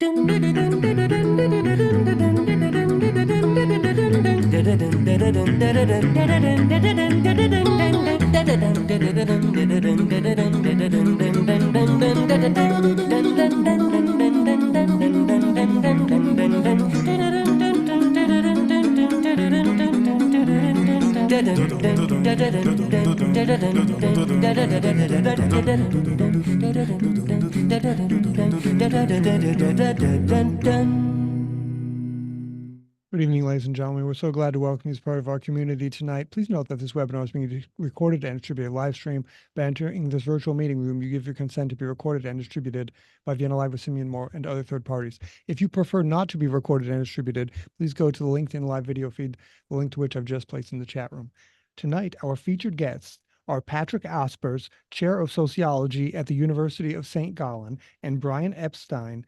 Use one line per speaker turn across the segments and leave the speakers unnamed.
Good evening, ladies and gentlemen. We're so glad to welcome you as part of our community tonight. Please note that this webinar is being recorded and distributed live stream. By entering this virtual meeting room, you give your consent to be recorded and distributed by Vienna Live with Simeon Moore and other third parties. If you prefer not to be recorded and distributed, please go to the LinkedIn live video feed, the link to which I've just placed in the chat room. Tonight, our featured guests are Patrik Aspers, Chair of Sociology at the University of St. Gallen, and Brian Epstein,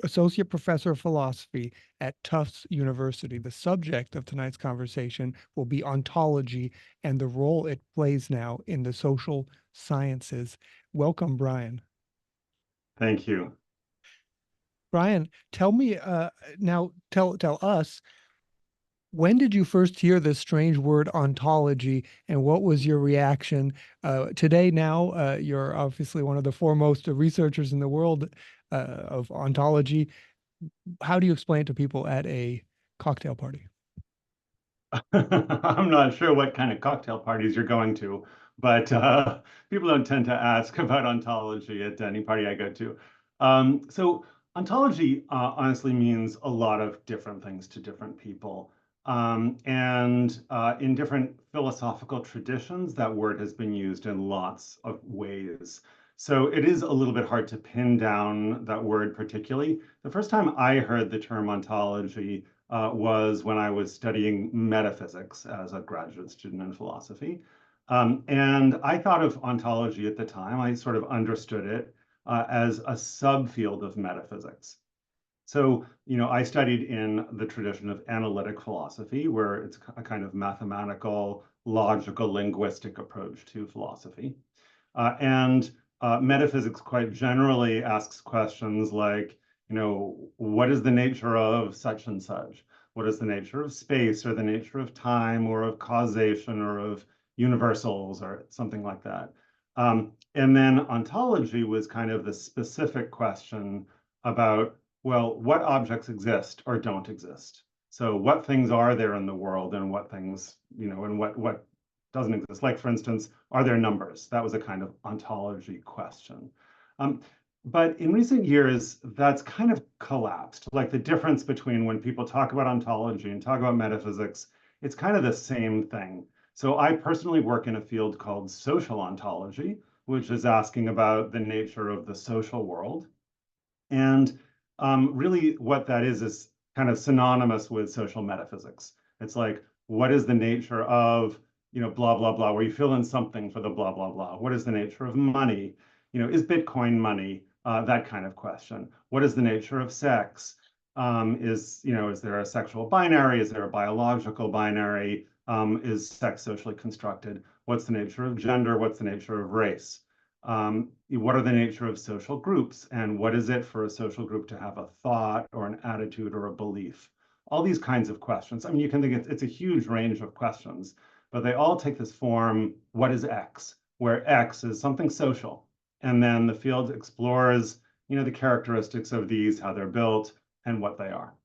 Associate Professor of Philosophy at Tufts University. The subject of tonight's conversation will be ontology and the role it plays now in the social sciences. Welcome, Brian.
Thank you.
Brian, tell me tell us, when did you first hear this strange word ontology, and what was your reaction? Today, you're obviously one of the foremost researchers in the world of ontology. How do you explain it to people at a cocktail party?
I'm not sure what kind of cocktail parties you're going to, but people don't tend to ask about ontology at any party I go to. So ontology honestly means a lot of different things to different people. And in different philosophical traditions, that word has been used in lots of ways. So it is a little bit hard to pin down that word particularly. The first time I heard the term ontology was when I was studying metaphysics as a graduate student in philosophy. And I thought of ontology at the time, I sort of understood it as a subfield of metaphysics. So, I studied in the tradition of analytic philosophy, where it's a kind of mathematical, logical, linguistic approach to philosophy. And metaphysics quite generally asks questions like, what is the nature of such and such? What is the nature of space, or the nature of time, or of causation, or of universals, or something like that? And then ontology was kind of the specific question about, well, what objects exist or don't exist? So what things are there in the world, and what things, and what doesn't exist? Like, for instance, are there numbers? That was a kind of ontology question. But in recent years, that's kind of collapsed. Like, the difference between when people talk about ontology and talk about metaphysics, it's kind of the same thing. So I personally work in a field called social ontology, which is asking about the nature of the social world. And really what that is kind of synonymous with social metaphysics. It's like, what is the nature of, blah, blah, blah, where you fill in something for the blah, blah, blah. What is the nature of money? Is Bitcoin money? That kind of question. What is the nature of sex? Is there a sexual binary? Is there a biological binary? Is sex socially constructed? What's the nature of gender? What's the nature of race? What are the nature of social groups, and what is it for a social group to have a thought or an attitude or a belief? All these kinds of questions. I mean, you can think it's a huge range of questions, but they all take this form, what is X? Where X is something social. And then the field explores, the characteristics of these, how they're built, and what they are.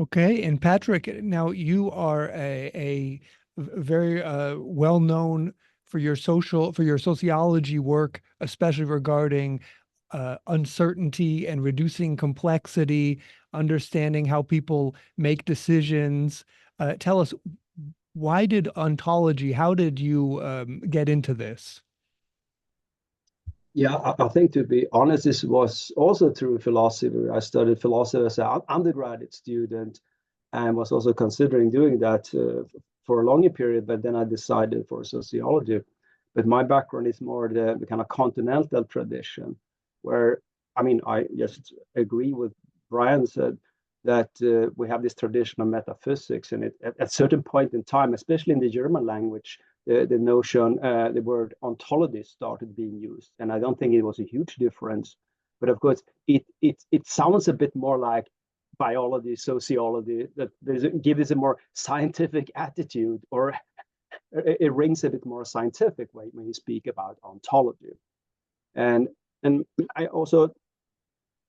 Okay, and Patrik, now you are a very well-known for your sociology work, especially regarding uncertainty and reducing complexity, understanding how people make decisions. Tell us, why did ontology, how did you get into this?
Yeah, I think, to be honest, this was also through philosophy. I studied philosophy as an undergraduate student and was also considering doing that for a longer period, but then I decided for sociology. But my background is more the kind of continental tradition, where, I just agree with Brian said that we have this tradition of metaphysics, and at a certain point in time, especially in the German language, the notion, the word ontology started being used. And I don't think it was a huge difference But of course, it sounds a bit more like biology, sociology, that gives a more scientific attitude, or it rings a bit more scientific way when you speak about ontology. And I also,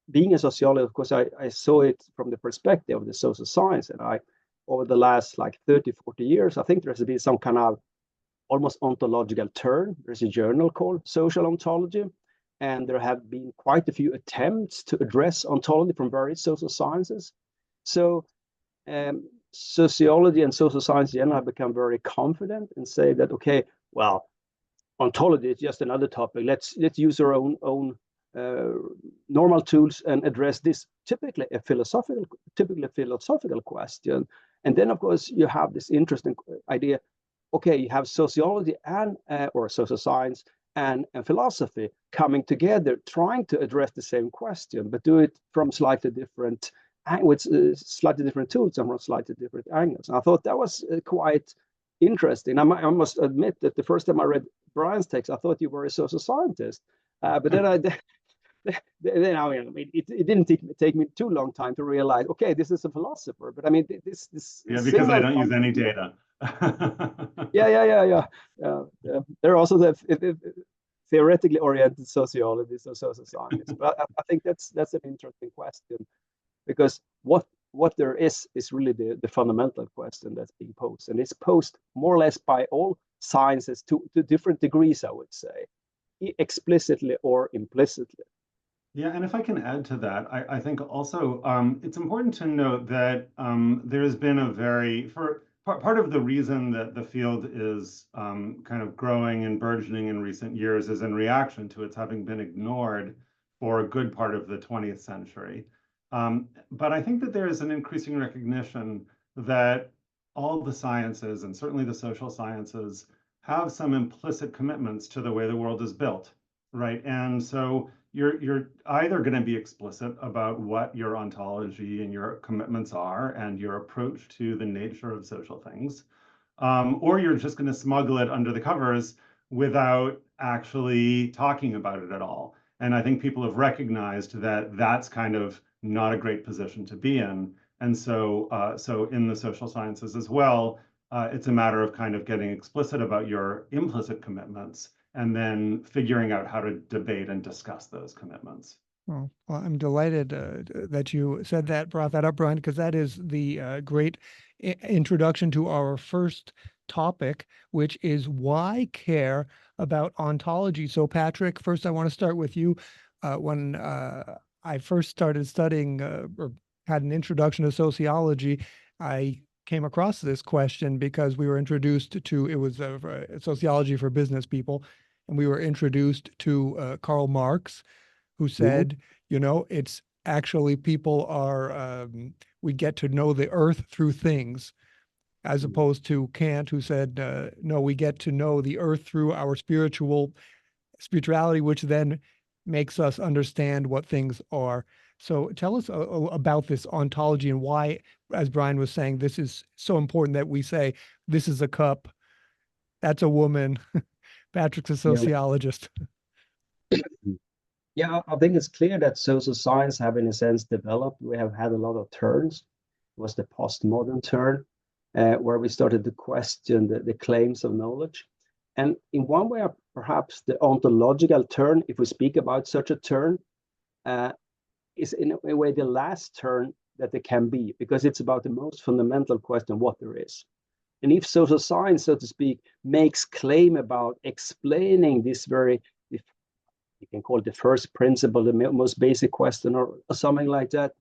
being a sociologist, of course, I saw it from the perspective of the social science. And over the last like 30, 40 years, I think there's been some kind of almost ontological turn. There's a journal called Social Ontology, and there have been quite a few attempts to address ontology from various social sciences. So sociology and social science in general have become very confident and say that, okay, well, ontology is just another topic. Let's use our own normal tools and address this typically a philosophical question. And then, of course, you have this interesting idea. Okay, you have sociology and or social science and philosophy coming together, trying to address the same question, but do it from slightly different with slightly different tools and from slightly different angles. And I thought that was quite interesting. I must admit that the first time I read Brian's text, I thought you were a social scientist, but then it didn't take me too long time to realize, okay, this is a philosopher. But I mean, this
yeah, because I don't use any data.
Yeah. There are also the theoretically oriented sociologists or social scientists. But I think that's an interesting question, because what there is really the fundamental question that's being posed, and it's posed more or less by all sciences to different degrees, I would say, explicitly or implicitly.
Yeah, and if I can add to that, I think also it's important to note that there's been part of the reason that the field is kind of growing and burgeoning in recent years is in reaction to its having been ignored for a good part of the 20th century. But I think that there is an increasing recognition that all the sciences, and certainly the social sciences, have some implicit commitments to the way the world is built, right? And so you're either going to be explicit about what your ontology and your commitments are and your approach to the nature of social things, or you're just going to smuggle it under the covers without actually talking about it at all. And I think people have recognized that that's kind of not a great position to be in. And so in the social sciences as well, it's a matter of kind of getting explicit about your implicit commitments and then figuring out how to debate and discuss those commitments.
Well, I'm delighted that you said that, brought that up, Brian, because that is the great introduction to our first topic, which is why care about ontology. So, Patrik, first I want to start with you. When I first started studying or had an introduction to sociology, I came across this question because we were introduced to, it was sociology for business people, and we were introduced to Karl Marx, who said, it's actually people are, we get to know the earth through things, as opposed to Kant, who said, no, we get to know the earth through our spirituality, which then makes us understand what things are. So tell us about this ontology and why, as Brian was saying, this is so important that we say, this is a cup, that's a woman, Patrik's a sociologist.
Yeah, I think it's clear that social science have, in a sense, developed. We have had a lot of turns. It was the postmodern turn, where we started to question the claims of knowledge. And in one way, perhaps the ontological turn, if we speak about such a turn, is in a way the last turn that there can be, because it's about the most fundamental question, what there is. And if social science, so to speak, makes claim about explaining this very, you can call it the first principle, the most basic question, or something like that,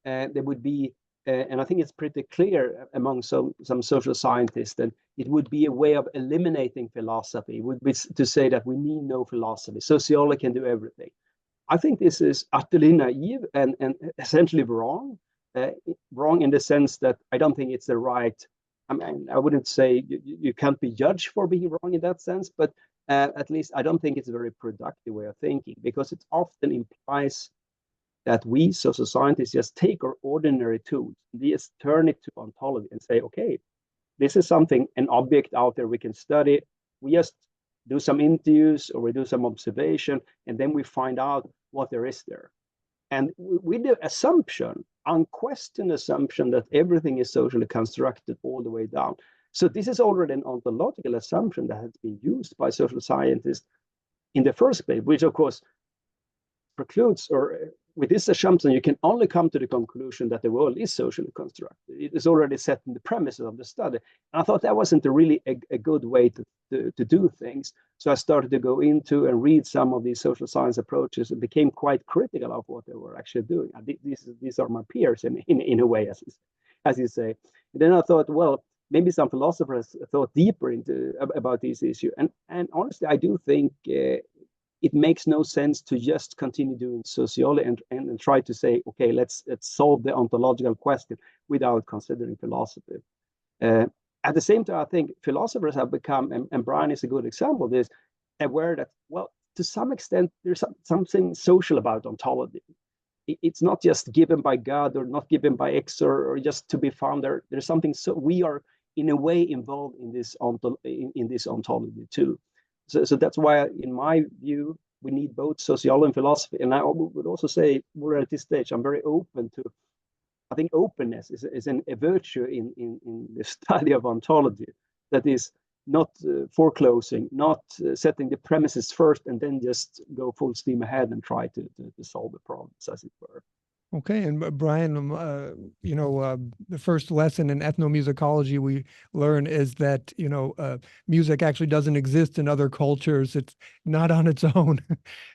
there would be, and I think it's pretty clear among some social scientists, that it would be a way of eliminating philosophy. It would be to say that we need no philosophy. Sociology can do everything. I think this is utterly naive and essentially wrong. Wrong in the sense that I don't think it's the right. I mean, I wouldn't say you can't be judged for being wrong in that sense, but at least I don't think it's a very productive way of thinking, because it often implies that we social scientists just take our ordinary tools, just turn it to ontology and say, okay, this is something, an object out there we can study. We just do some interviews or we do some observation, and then we find out what there is there. And with the assumption, unquestioned assumption, that everything is socially constructed all the way down. So this is already an ontological assumption that has been used by social scientists in the first place, which of course precludes, or with this assumption, you can only come to the conclusion that the world is socially constructed. It is already set in the premises of the study. And I thought that wasn't really a good way to do things. So I started to go into and read some of these social science approaches and became quite critical of what they were actually doing. These are my peers in a way, as you say. And then I thought, well, maybe some philosophers thought deeper about this issue. And honestly, I do think it makes no sense to just continue doing sociology and try to say, okay, let's solve the ontological question without considering philosophy. At the same time, I think philosophers have become, and Brian is a good example of this, aware that, well, to some extent, there's something social about ontology. It's not just given by God or not given by X or just to be found there. There's something, so we are in a way involved in this ontology too. So that's why, in my view, we need both sociology and philosophy. And I would also say, we're at this stage, I'm very open to, I think openness is a virtue in the study of ontology, that is not foreclosing, not setting the premises first and then just go full steam ahead and try to solve the problems, as it were.
Okay, and Brian, the first lesson in ethnomusicology we learn is that, music actually doesn't exist in other cultures. It's not on its own.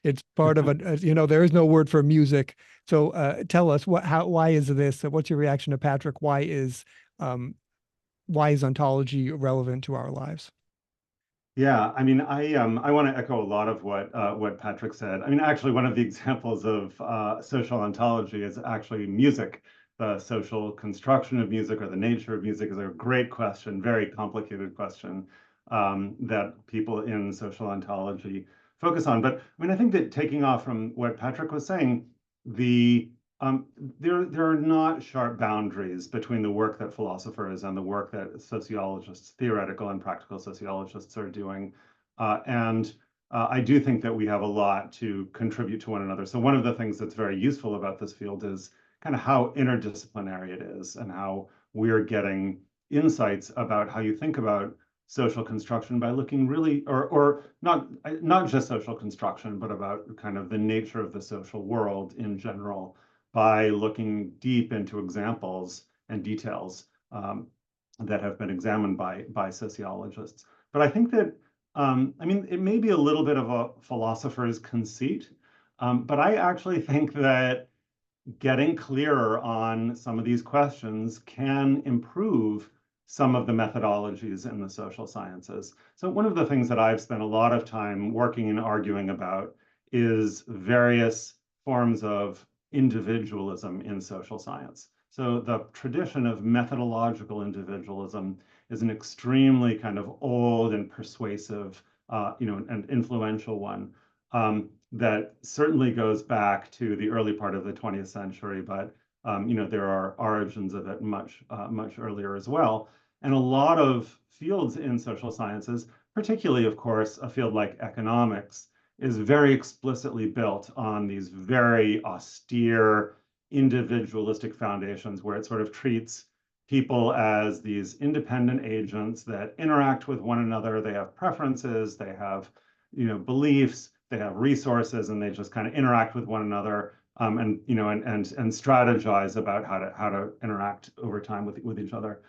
It's part of there is no word for music. So tell us, why is this? What's your reaction to Patrik? Why is ontology relevant to our lives?
Yeah, I mean, I want to echo a lot of what Patrik said. I mean, actually, one of the examples of social ontology is actually music. The social construction of music or the nature of music is a great question, very complicated question that people in social ontology focus on. But I mean, I think that taking off from what Patrik was saying, there are not sharp boundaries between the work that philosophers and the work that sociologists, theoretical and practical sociologists, are doing. I do think that we have a lot to contribute to one another. So one of the things that's very useful about this field is kind of how interdisciplinary it is and how we're getting insights about how you think about social construction by looking really, or not just social construction, but about kind of the nature of the social world in general, by looking deep into examples and details that have been examined by sociologists. But I think that, I mean, it may be a little bit of a philosopher's conceit, but I actually think that getting clearer on some of these questions can improve some of the methodologies in the social sciences. So one of the things that I've spent a lot of time working and arguing about is various forms of individualism in social science. So the tradition of methodological individualism is an extremely kind of old and persuasive, and influential one that certainly goes back to the early part of the 20th century, but there are origins of it much earlier as well. And a lot of fields in social sciences, particularly, of course, a field like economics, is very explicitly built on these very austere individualistic foundations where it sort of treats people as these independent agents that interact with one another. They have preferences, they have beliefs, they have resources, and they just kind of interact with one another and strategize about how to interact over time with each other.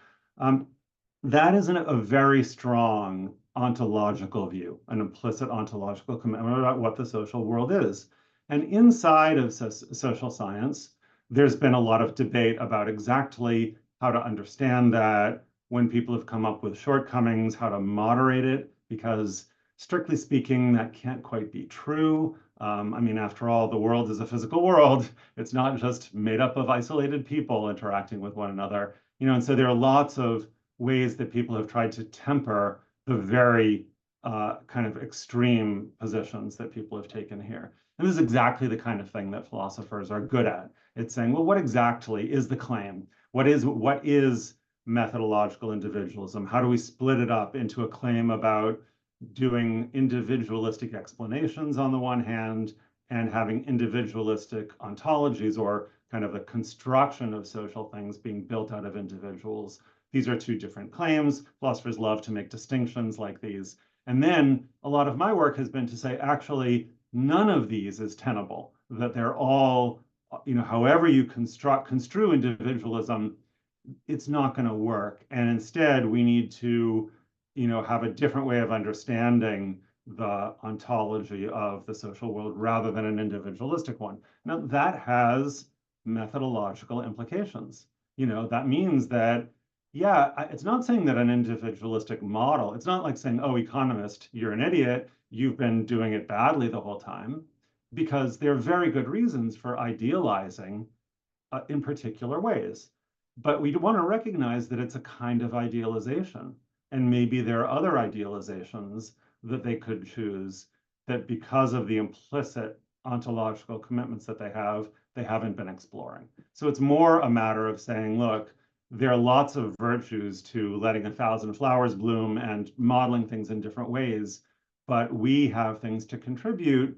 That isn't a very strong ontological view, an implicit ontological commitment about what the social world is. And inside of social science, there's been a lot of debate about exactly how to understand that, when people have come up with shortcomings, how to moderate it, because strictly speaking, that can't quite be true. I mean, after all, the world is a physical world. It's not just made up of isolated people interacting with one another. And so there are lots of ways that people have tried to temper the very kind of extreme positions that people have taken here. And this is exactly the kind of thing that philosophers are good at. It's saying, well, what exactly is the claim? What is methodological individualism? How do we split it up into a claim about doing individualistic explanations on the one hand and having individualistic ontologies, or kind of a construction of social things being built out of individuals. These are two different claims. Philosophers love to make distinctions like these. And then a lot of my work has been to say, actually, none of these is tenable, that they're all, however you construe individualism, it's not going to work. And instead, we need to, have a different way of understanding the ontology of the social world rather than an individualistic one. Now, that has methodological implications. That means that, yeah, it's not saying that an individualistic model, it's not like saying, oh, economist, you're an idiot, you've been doing it badly the whole time, because there are very good reasons for idealizing in particular ways. But we want to recognize that it's a kind of idealization. And maybe there are other idealizations that they could choose that, because of the implicit ontological commitments that they haven't been exploring. So it's more a matter of saying, look, there are lots of virtues to letting 1,000 flowers bloom and modeling things in different ways, but we have things to contribute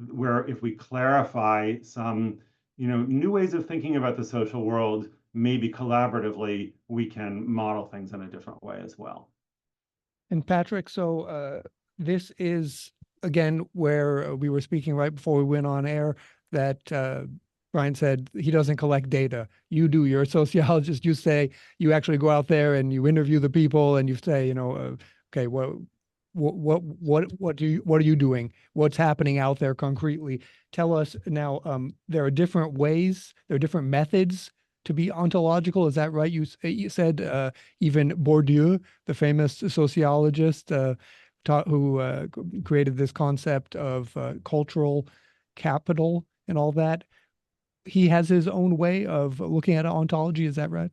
where, if we clarify some, new ways of thinking about the social world, maybe collaboratively, we can model things in a different way as well.
And Patrik, so this is, again, where we were speaking right before we went on air, that Brian said he doesn't collect data. You do. You're a sociologist. You say you actually go out there and you interview the people, and you say, okay, what are you doing? What's happening out there concretely? Tell us now. There are different ways. There are different methods to be ontological. Is that right? You said even Bourdieu, the famous sociologist who created this concept of cultural capital and all that, he has his own way of looking at ontology. Is that right?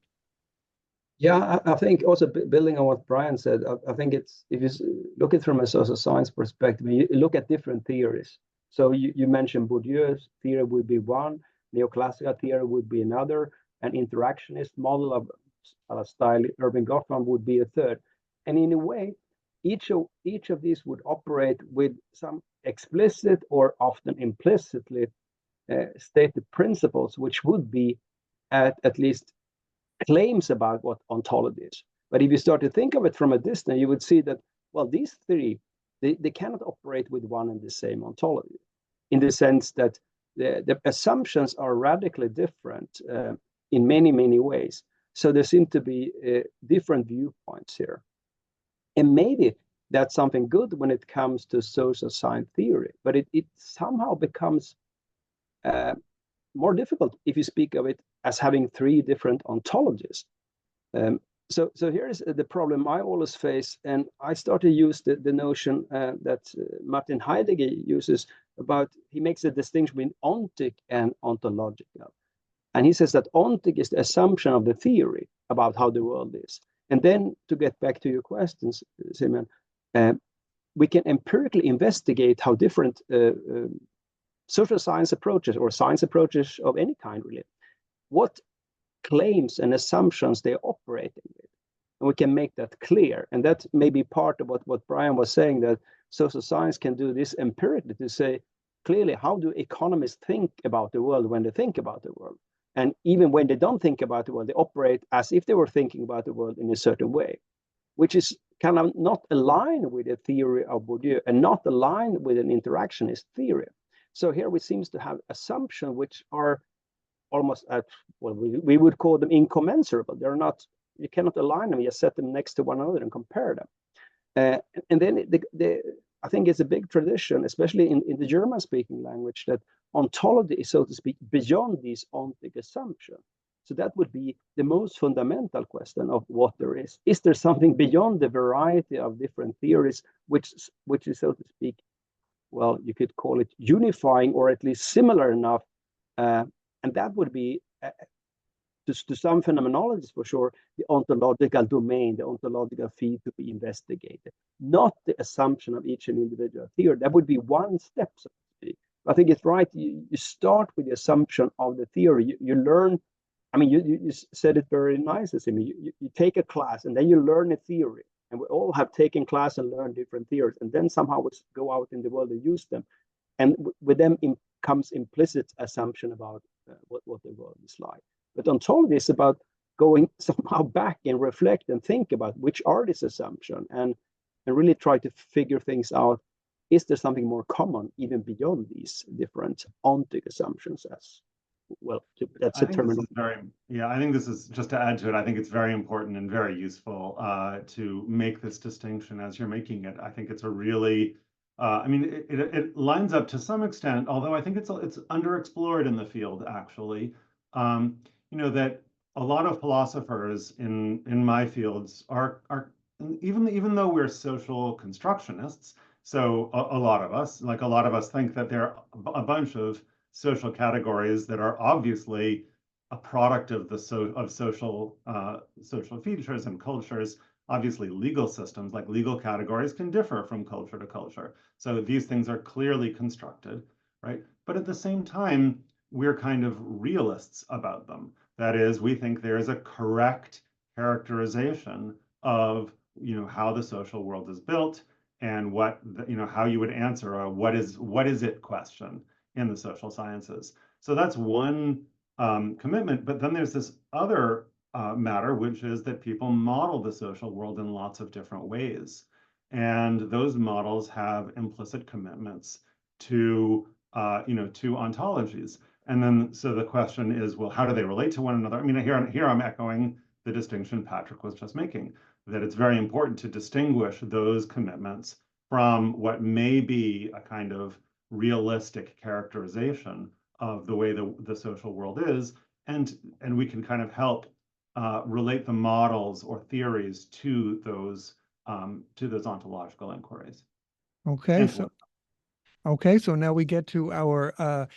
Yeah, I think also building on what Brian said, I think it's, if you look at it from a social science perspective, you look at different theories. So you mentioned Bourdieu's theory would be one, neoclassical theory would be another, an interactionist model of style Irving Goffman would be a third. And in a way, each of these would operate with some explicit or often implicitly stated principles, which would be at least claims about what ontology is. But if you start to think of it from a distance, you would see that, well, these three, they cannot operate with one and the same ontology, in the sense that the assumptions are radically different in many, many ways. So there seem to be different viewpoints here. And maybe that's something good when it comes to social science theory, but it somehow becomes more difficult if you speak of it as having three different ontologies. So here is the problem I always face, and I start to use the notion that Martin Heidegger uses about, he makes a distinction between ontic and ontological. And he says that ontic is the assumption of the theory about how the world is. And then, to get back to your questions, Simon, we can empirically investigate how different social science approaches, or science approaches of any kind really, what claims and assumptions they're operating with. And we can make that clear. And that may be part of what Brian was saying, that social science can do this empirically, to say clearly, how do economists think about the world when they think about the world? And even when they don't think about the world, they operate as if they were thinking about the world in a certain way, which is kind of not aligned with the theory of Bourdieu and not aligned with an interactionist theory. So here we seem to have assumptions which are almost at, well, we would call them incommensurable. They're not, you cannot align them, you set them next to one another and compare them. And then I think it's a big tradition, especially in the German-speaking language, that ontology is, so to speak, beyond these ontic assumptions. So that would be the most fundamental question of what there is. Is there something beyond the variety of different theories, which is, so to speak, well, you could call it unifying, or at least similar enough, and that would be, to some phenomenologists for sure, the ontological domain, the ontological field to be investigated, not the assumption of each individual theory. That would be one step, so to speak. I think it's right. You start with the assumption of the theory. You learn. I mean, you said it very nicely. I mean, you take a class and then you learn a theory. And we all have taken class and learned different theories, and then somehow we go out in the world and use them. And with them comes implicit assumption about what the world is like. But ontology is about going somehow back and reflect and think about which are these assumptions, and really try to figure things out. Is there something more common even beyond these different ontic assumptions? As well, that's a terminology.
I think this is, just to add to it, I think it's very important and very useful to make this distinction as you're making it. I think it's a really, I mean, it lines up to some extent, although I think it's underexplored in the field, actually. You know, that a lot of philosophers in my fields are even though we're social constructionists, so a lot of us think that there are a bunch of social categories that are obviously a product of social features and cultures. Obviously, legal systems, like legal categories, can differ from culture to culture. So these things are clearly constructed, right? But at the same time, we're kind of realists about them. That is, we think there is a correct characterization of, you know, how the social world is built and what, you know, how you would answer a what is it question in the social sciences. So that's one commitment. But then there's this other matter, which is that people model the social world in lots of different ways. And those models have implicit commitments to, you know, to ontologies. And then, so the question is, well, how do they relate to one another? I mean, here I'm echoing the distinction Patrik was just making, that it's very important to distinguish those commitments from what may be a kind of realistic characterization of the way the social world is, and we can kind of help relate the models or theories to those ontological inquiries.
Okay, so now we get to our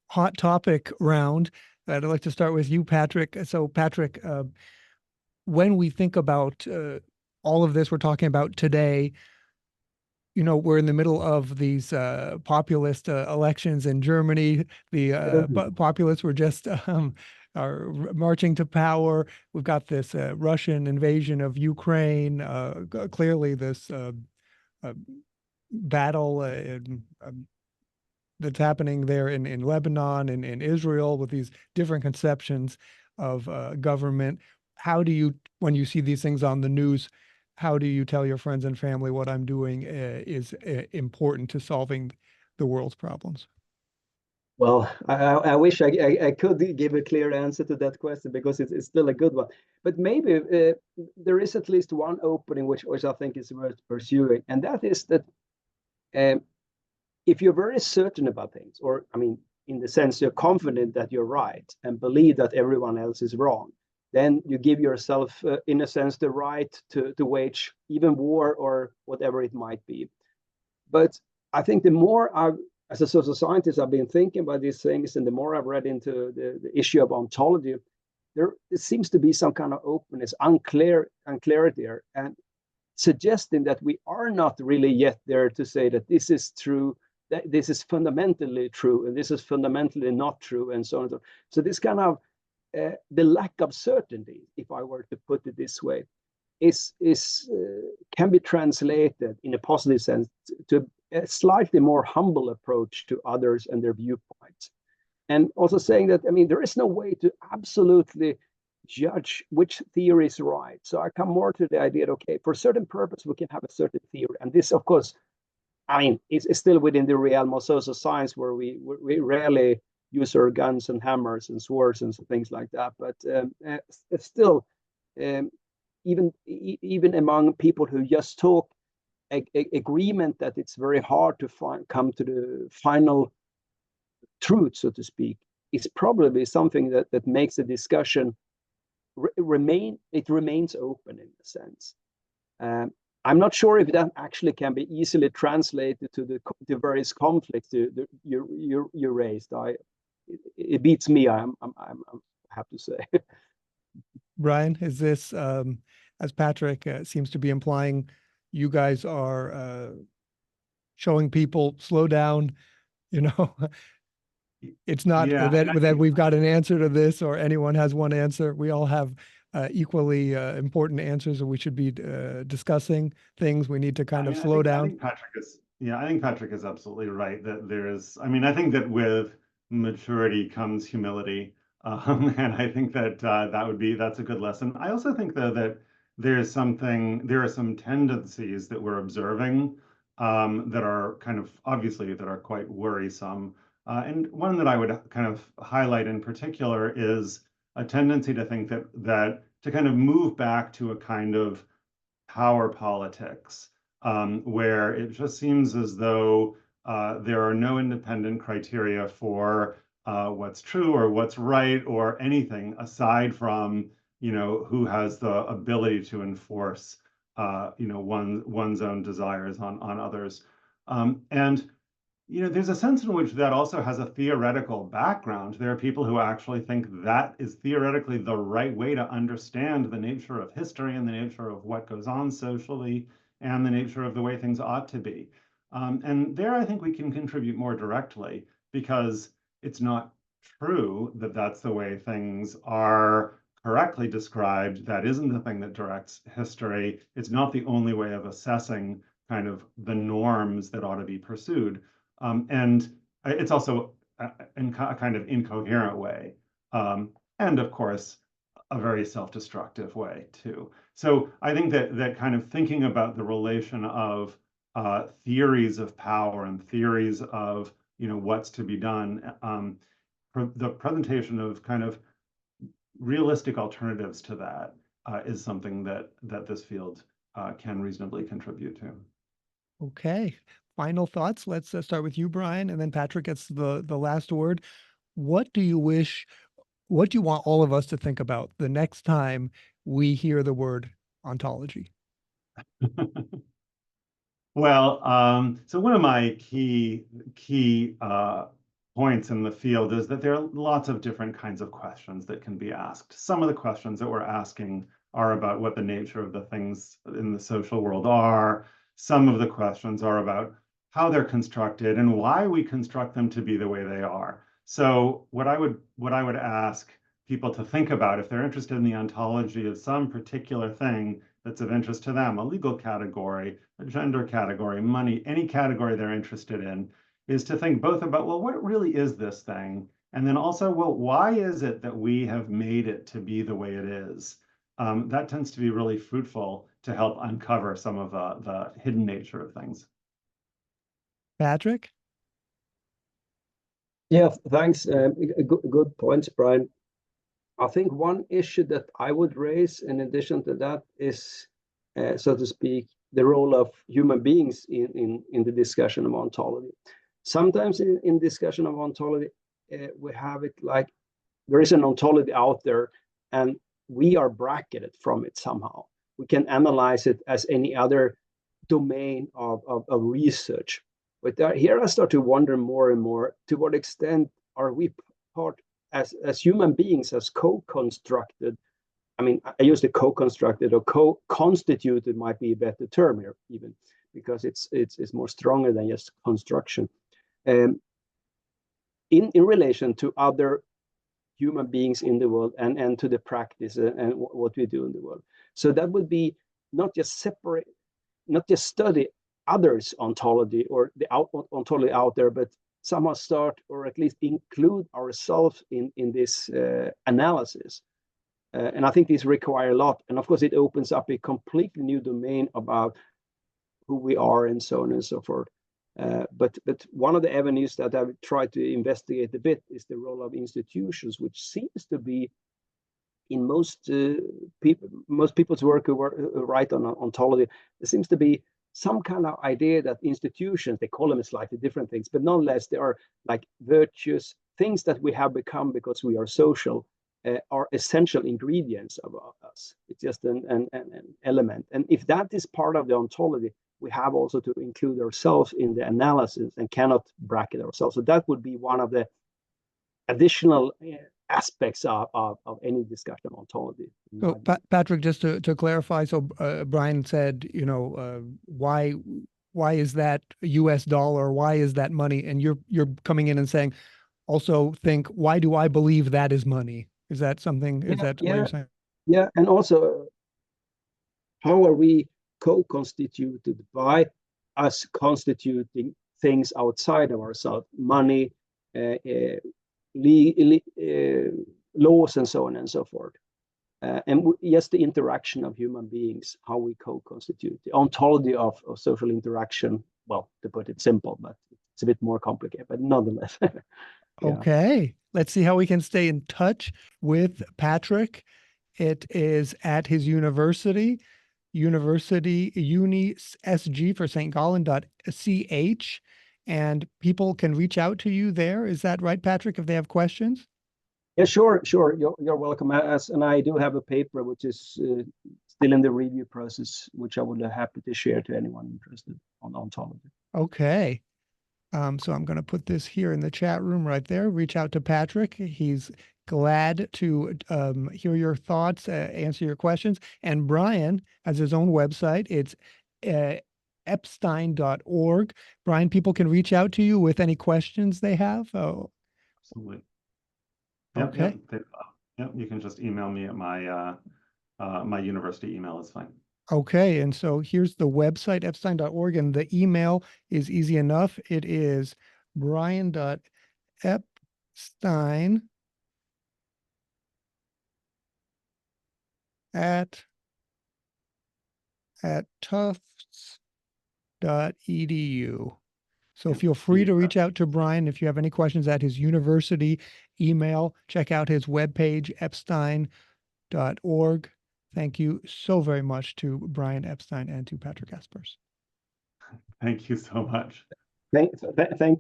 hot topic round. I'd like to start with you, Patrik. So, Patrik, when we think about all of this we're talking about today, you know, we're in the middle of these populist elections in Germany. The populists were just are marching to power. We've got this Russian invasion of Ukraine. Clearly, this battle that's happening there in Lebanon and in Israel, with these different conceptions of government. How do you, when you see these things on the news, how do you tell your friends and family what I'm doing is important to solving the world's problems?
Well, I wish I could give a clear answer to that question, because it's still a good one. But maybe there is at least one opening which I think is worth pursuing, and that is that if you're very certain about things, or I mean, in the sense you're confident that you're right and believe that everyone else is wrong, then you give yourself, in a sense, the right to wage even war or whatever it might be. But I think the more as a social scientist, I've been thinking about these things, and the more I've read into the issue of ontology, there seems to be some kind of openness, unclarity there, and suggesting that we are not really yet there to say that this is true, that this is fundamentally true, and this is fundamentally not true, and so on. So this kind of the lack of certainty, if I were to put it this way, can be translated in a positive sense to a slightly more humble approach to others and their viewpoints. And also saying that, I mean, there is no way to absolutely judge which theory is right. So I come more to the idea that, okay, for a certain purpose, we can have a certain theory. And this, of course, I mean, it's still within the realm of social science, where we rarely use our guns and hammers and swords and things like that. But it's still, even among people who just talk agreement that it's very hard to come to the final truth, so to speak, is probably something that makes the discussion remains open in a sense. I'm not sure if that actually can be easily translated to the various conflicts you raised. It beats me. I have to say.
Brian, is this, as Patrik seems to be implying, you guys are showing people slow down, you know? It's not that we've got an answer to this, or anyone has one answer. We all have equally important answers, and we should be discussing things. We need to kind of slow down.
Yeah, I think Patrick is absolutely right that I think that with maturity comes humility. And I think that that's a good lesson. I also think though that there are some tendencies that we're observing that are kind of obviously that are quite worrisome. And one that I would kind of highlight in particular is a tendency to think that to kind of move back to a kind of power politics, where it just seems as though there are no independent criteria for what's true or what's right or anything aside from, who has the ability to enforce, one's own desires on others. And there's a sense in which that also has a theoretical background. There are people who actually think that is theoretically the right way to understand the nature of history and the nature of what goes on socially and the nature of the way things ought to be. And there, I think we can contribute more directly because it's not true that that's the way things are correctly described. That isn't the thing that directs history. It's not the only way of assessing kind of the norms that ought to be pursued. And it's also a kind of incoherent way. And of course, a very self-destructive way too. So I think that kind of thinking about the relation of theories of power and theories of what's to be done, the presentation of kind of realistic alternatives to that is something that this field can reasonably contribute to.
Okay. Final thoughts. Let's start with you, Brian, and then Patrick gets the last word. What do you want all of us to think about the next time we hear the word ontology?
Well, so one of my key points in the field is that there are lots of different kinds of questions that can be asked. Some of the questions that we're asking are about what the nature of the things in the social world are. Some of the questions are about how they're constructed and why we construct them to be the way they are. So what I would ask people to think about if they're interested in the ontology of some particular thing that's of interest to them, a legal category, a gender category, money, any category they're interested in, is to think both about, well, what really is this thing? And then also, well, why is it that we have made it to be the way it is? That tends to be really fruitful to help uncover some of the hidden nature of things.
Patrick?
Yeah, thanks. Good points, Brian. I think one issue that I would raise in addition to that is, so to speak, the role of human beings in the discussion of ontology. Sometimes in discussion of ontology, we have it like there is an ontology out there and we are bracketed from it somehow. We can analyze it as any other domain of research. But here I start to wonder more and more, to what extent are we part as human beings, as co-constructed? I mean, I use the co-constructed or co-constituted might be a better term here, even because it's more stronger than just construction. In relation to other human beings in the world and to the practice and what we do in the world. So that would be not just separate, not just study others' ontology or the ontology out there, but somehow start or at least include ourselves in this analysis. And I think these require a lot. And of course, it opens up a completely new domain about who we are and so on and so forth. But one of the avenues that I've tried to investigate a bit is the role of institutions, which seems to be in most people's work who write on ontology, there seems to be some kind of idea that institutions, they call them slightly different things, but nonetheless, they are like virtuous things that we have become because we are social, are essential ingredients of us. It's just an element. And if that is part of the ontology, we have also to include ourselves in the analysis and cannot bracket ourselves. So that would be one of the additional aspects of any discussion of ontology.
So, Patrick, just to clarify, so Brian said, why is that U.S. dollar? Why is that money? And you're coming in and saying, also think, why do I believe that is money? Is that something? Is that what you're saying?
Yeah, and also, how are we co-constituted by us constituting things outside of ourselves, money, laws, and so on and so forth. And yes, the interaction of human beings, how we co-constitute, the ontology of social interaction, well, to put it simple, but it's a bit more complicated, but nonetheless. Yeah.
Okay, let's see how we can stay in touch with Patrik. It is at his university, SG for St. Gallen.ch, and people can reach out to you there. Is that right, Patrik, if they have questions?
Yeah, sure. You're welcome. And I do have a paper which is still in the review process, which I would be happy to share to anyone interested on ontology.
Okay. So I'm going to put this here in the chat room right there. Reach out to Patrik. He's glad to hear your thoughts, answer your questions. And Brian has his own website. It's epstein.org. Brian, people can reach out to you with any questions they have. Oh.
Absolutely.
Okay.
Yep. You can just email me at my my university email is fine.
Okay, and so here's the website, epstein.org, and the email is easy enough. It is brian.epstein at tufts.edu. So feel free to reach out to Brian if you have any questions at his university email. Check out his webpage, epstein.org. Thank you so very much to Brian Epstein and to Patrik Aspers.
Thank you so much.
Thank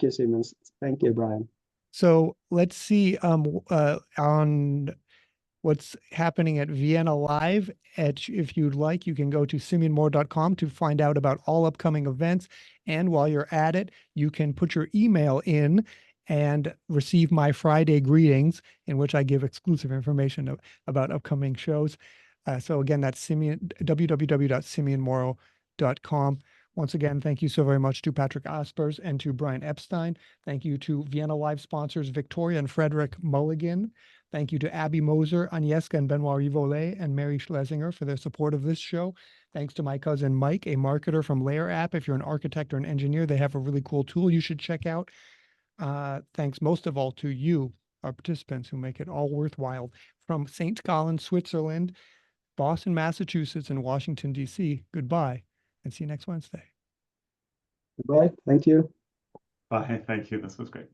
you, Siemens. Thank you, Brian.
So let's see on what's happening at Vienna Live. If you'd like, you can go to simeonmoore.com to find out about all upcoming events. And while you're at it, you can put your email in and receive my Friday greetings, in which I give exclusive information about upcoming shows. So again, that's www.simeonmoore.com. Once again, thank you so very much to Patrik Aspers and to Brian Epstein. Thank you to Vienna Live sponsors Victoria and Frederick Mulligan. Thank you to Abby Moser, Agnieszka and Benoit Rivolet, and Mary Schlesinger for their support of this show. Thanks to my cousin Mike, a marketer from Layer App. If you're an architect or an engineer, they have a really cool tool you should check out. Thanks most of all to you, our participants, who make it all worthwhile. From St. Gallen, Switzerland, Boston, Massachusetts, and Washington, D.C., goodbye, and see you next Wednesday.
Goodbye. Thank you.
Bye. Thank you. This was great.